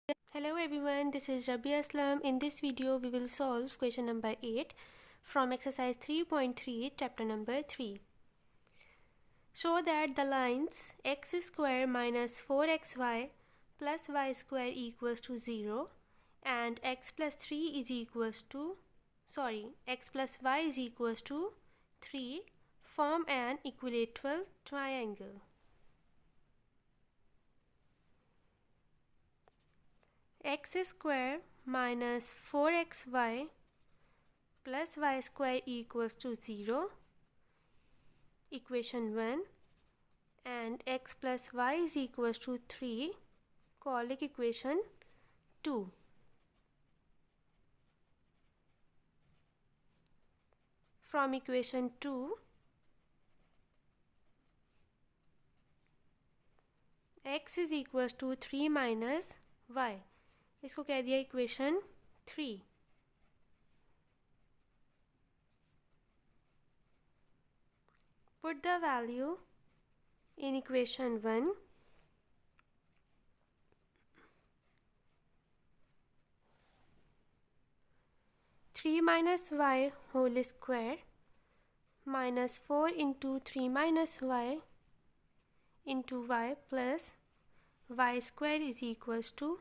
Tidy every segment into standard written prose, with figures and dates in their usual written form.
Hello everyone, this is Rabbia. In this video, we will solve question number 8 from exercise 3.3, chapter number 3. Show that the lines x square minus 4xy plus y square equals to 0 and x plus y is equals to 3 form an equilateral triangle. X square minus 4xy plus y square equals to 0, equation 1, and x plus y is equals to 3, call it equation 2. From equation 2, x is equals to 3 minus y. इसको कह दिया equation 3. Put the value in equation 1. Three minus y whole square minus 4 into 3 minus y into y plus y square is equals to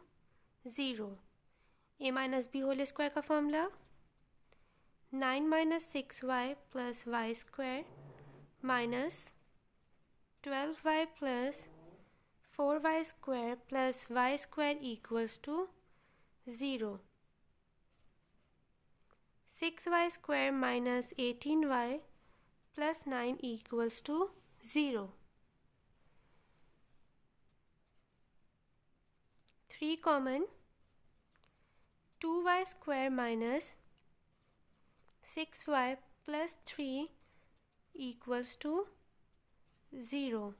0. a minus b whole square का formula 9 minus 6y plus y square minus 12y plus 4y square plus y square equals to 0. 6y square minus 18y plus 9 equals to 0. 3 common. 2y square minus 6y plus 3 equals to 0.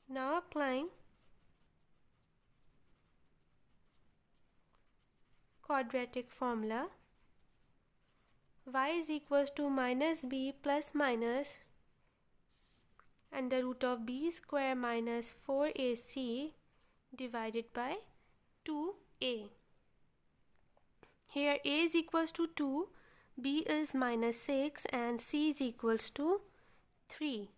Now applying quadratic formula, y is equals to minus b plus minus under root of b square minus 4ac divided by 2a. Here a is equals to 2, b is minus 6 and c is equals to 3.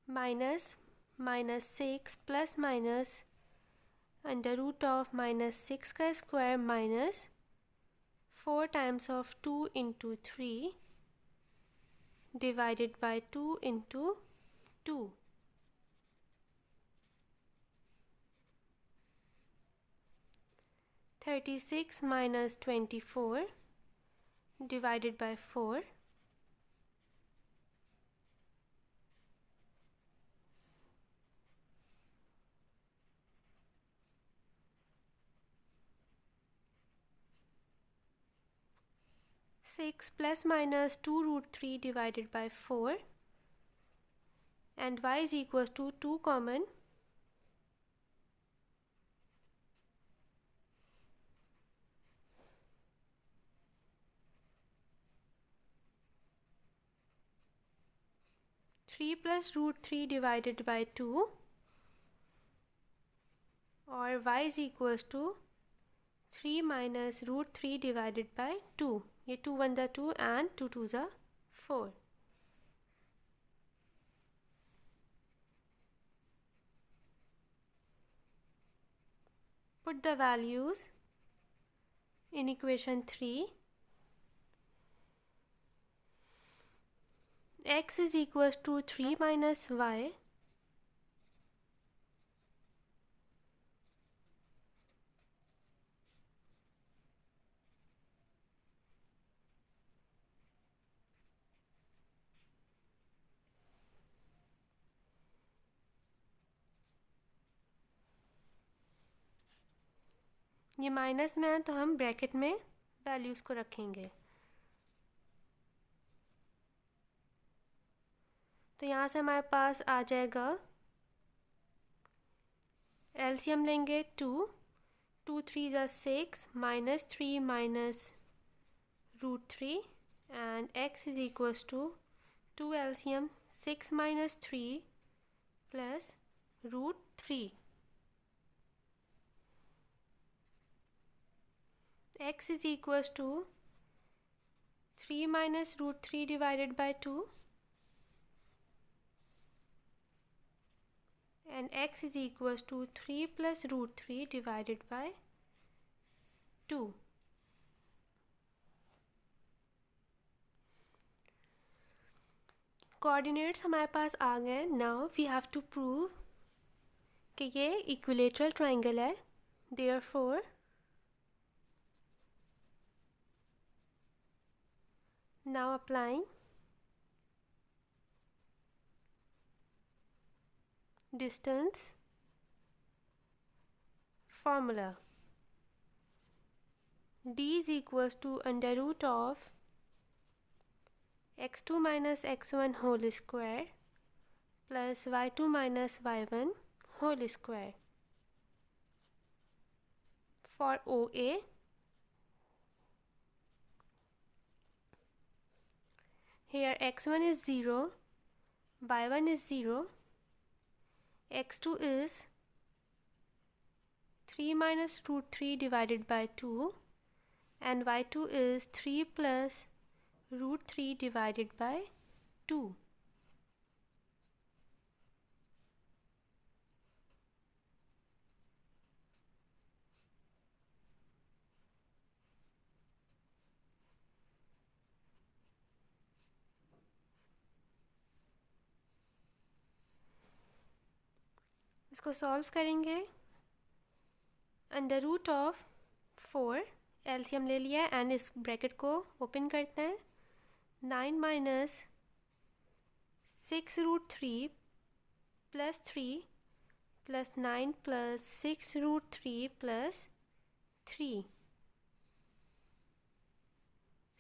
Minus 6 plus minus under root of minus 6 का square minus 4 times of 2 into 3 divided by 2 into 2. (36 minus 24 divided by 4). 6 plus minus 2 root 3 divided by 4, and y is equals to 2 common. 3 plus root 3 divided by 2, or y is equals to 3 minus root 3 divided by 2. ये 2 1 the 2 and 2 2 the 4. Put the values in equation 3. X is equals to 3 minus y ये minus में है तो हम bracket में values को रखेंगे. तो यहाँ से हमारे पास आ जाएगा, एलसीएम लेंगे 2 2 3 ज़ा 6 -3 minus root 3 and x is equals to 2 LCM 6 minus 3 plus root 3. X is equals to 3 minus root 3 divided by 2, and x is equals to 3 plus root 3 divided by 2. Coordinates हमारे पास आ गए. Now we have to prove कि ये equilateral triangle है. Therefore now applying distance formula, d is equals to under root of x2 minus x1 whole square plus y2 minus y1 whole square. For OA, here x1 is 0, y1 is 0, x2 is 3 minus root 3 divided by 2, and y2 is 3 plus root 3 divided by 2. इसको solve करेंगे. Under root of 4 LCM ले लिया and इस bracket को open करते हैं. 9 minus 6 root 3 plus 3 plus 9 plus 6 root 3 plus 3.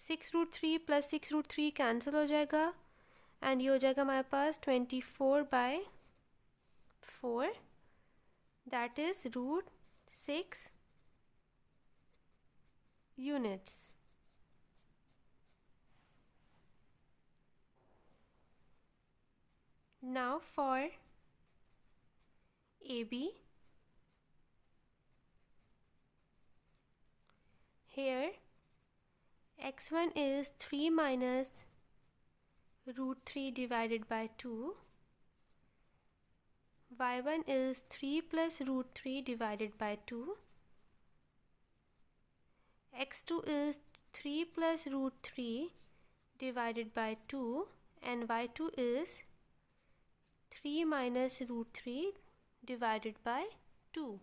6 root 3 plus 6 root 3 cancel हो जाएगा एंड ये हो जाएगा हमारे पास 24 by 4, that is root 6 units. Now for AB, here x1 is 3 minus root 3 divided by 2, y1 is 3 plus root 3 divided by 2, x2 is 3 plus root 3 divided by 2, and y2 is 3 minus root 3 divided by 2.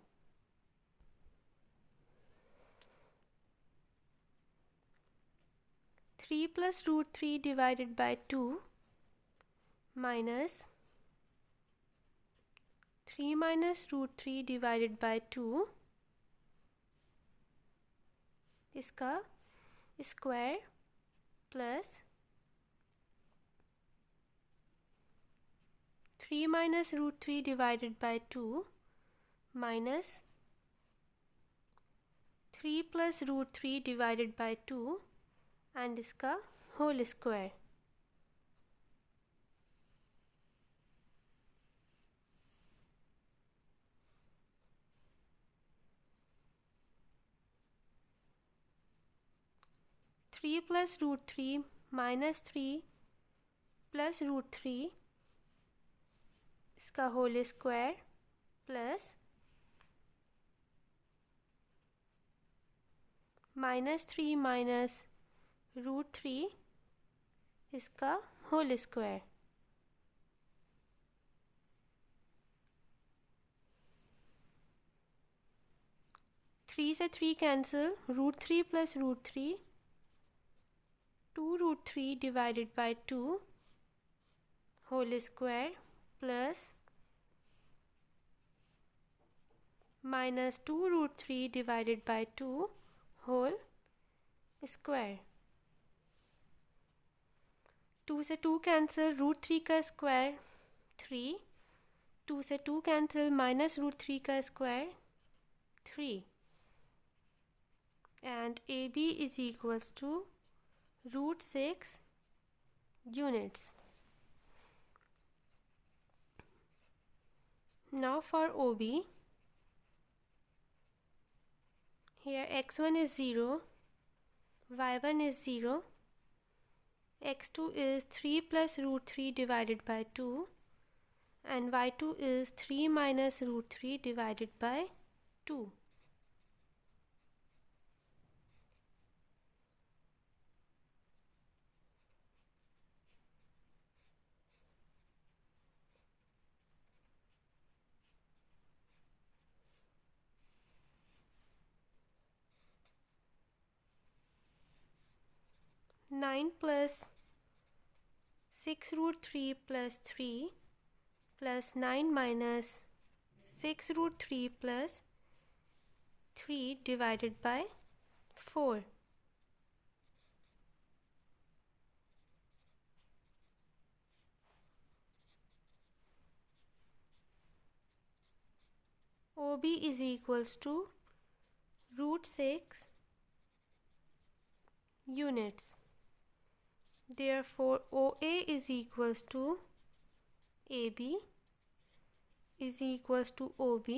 Three plus root 3 divided by 2 minus 3 minus root 3 divided by 2, इसका square plus 3 minus root 3 divided by 2 minus 3 plus root 3 divided by 2 and इसका whole square. Three plus root 3 minus 3 plus root 3 इसका whole square plus -3 minus root 3 इसका whole square. Three से 3 cancel, root 3 plus root 3 2 root 3 divided by 2 whole square plus minus 2 root 3 divided by 2 whole square. 2 से 2 cancel, root 3 का square 3, 2 से 2 cancel, minus root 3 का square 3, and AB is equals to root 6 units. Now for OB, here x1 is 0, y1 is 0, x2 is 3 plus root 3 divided by 2, and y2 is 3 minus root 3 divided by 2. Nine plus 6 root 3 plus 3 plus 9 minus 6 root 3 plus 3 divided by 4. OB is equals to root 6 units. Therefore, OA is equals to AB is equals to OB